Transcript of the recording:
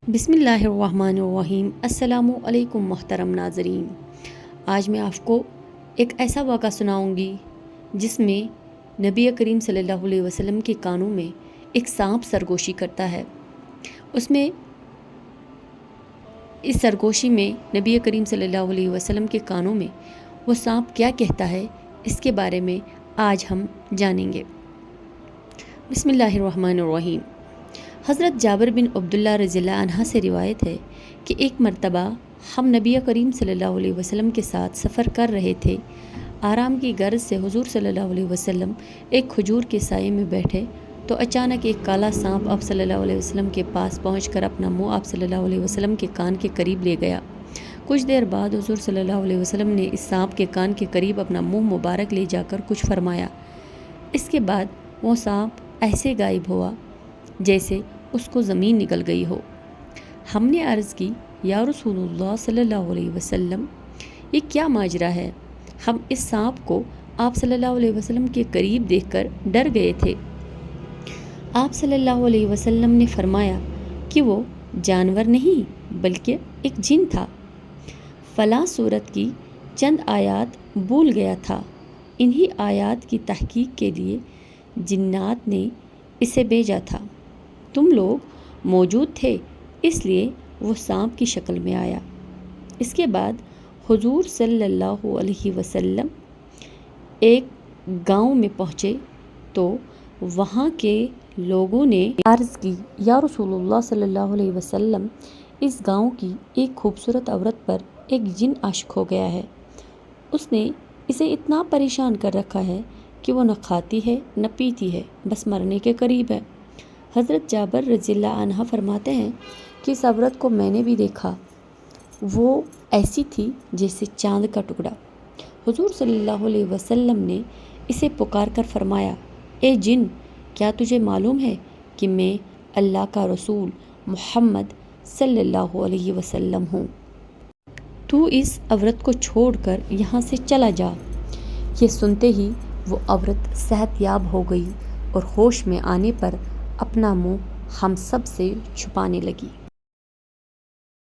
بسم اللہ الرحمن الرحیم۔ السلام علیکم محترم ناظرین، آج میں آپ کو ایک ایسا واقعہ سناؤں گی جس میں نبی کریم صلی اللہ علیہ وسلم کے کانوں میں ایک سانپ سرگوشی کرتا ہے۔ اس سرگوشی میں نبی کریم صلی اللہ علیہ وسلم کے کانوں میں وہ سانپ کیا کہتا ہے، اس کے بارے میں آج ہم جانیں گے۔ بسم اللہ الرحمن الرحیم۔ حضرت جابر بن عبداللہ رضی اللہ عنہ سے روایت ہے کہ ایک مرتبہ ہم نبی کریم صلی اللہ علیہ وسلم کے ساتھ سفر کر رہے تھے۔ آرام کی غرض سے حضور صلی اللہ علیہ وسلم ایک کھجور کے سائے میں بیٹھے تو اچانک ایک کالا سانپ آپ صلی اللہ علیہ وسلم کے پاس پہنچ کر اپنا منہ آپ صلی اللہ علیہ وسلم کے کان کے قریب لے گیا۔ کچھ دیر بعد حضور صلی اللہ علیہ وسلم نے اس سانپ کے کان کے قریب اپنا منہ مبارک لے جا کر کچھ فرمایا۔ اس کے بعد وہ سانپ ایسے غائب ہوا جیسے اس کو زمین نگل گئی ہو۔ ہم نے عرض کی، یا رسول اللہ صلی اللہ علیہ وسلم، یہ کیا ماجرا ہے؟ ہم اس سانپ کو آپ صلی اللہ علیہ وسلم کے قریب دیکھ کر ڈر گئے تھے۔ آپ صلی اللہ علیہ وسلم نے فرمایا کہ وہ جانور نہیں بلکہ ایک جن تھا۔ فلاں سورت کی چند آیات بھول گیا تھا، انہی آیات کی تحقیق کے لیے جنات نے اسے بھیجا تھا۔ تم لوگ موجود تھے، اس لیے وہ سانپ کی شکل میں آیا۔ اس کے بعد حضور صلی اللہ علیہ وسلم ایک گاؤں میں پہنچے تو وہاں کے لوگوں نے عرض کی، یا رسول اللہ صلی اللہ علیہ وسلم، اس گاؤں کی ایک خوبصورت عورت پر ایک جن عاشق ہو گیا ہے۔ اس نے اسے اتنا پریشان کر رکھا ہے کہ وہ نہ کھاتی ہے نہ پیتی ہے، بس مرنے کے قریب ہے۔ حضرت جابر رضی اللہ عنہ فرماتے ہیں کہ اس عورت کو میں نے بھی دیکھا، وہ ایسی تھی جیسے چاند کا ٹکڑا۔ حضور صلی اللہ علیہ وسلم نے اسے پکار کر فرمایا، اے جن، کیا تجھے معلوم ہے کہ میں اللہ کا رسول محمد صلی اللہ علیہ وسلم ہوں؟ تو اس عورت کو چھوڑ کر یہاں سے چلا جا۔ یہ سنتے ہی وہ عورت صحت یاب ہو گئی اور ہوش میں آنے پر اپنا منہ ہم سب سے چھپانے لگی۔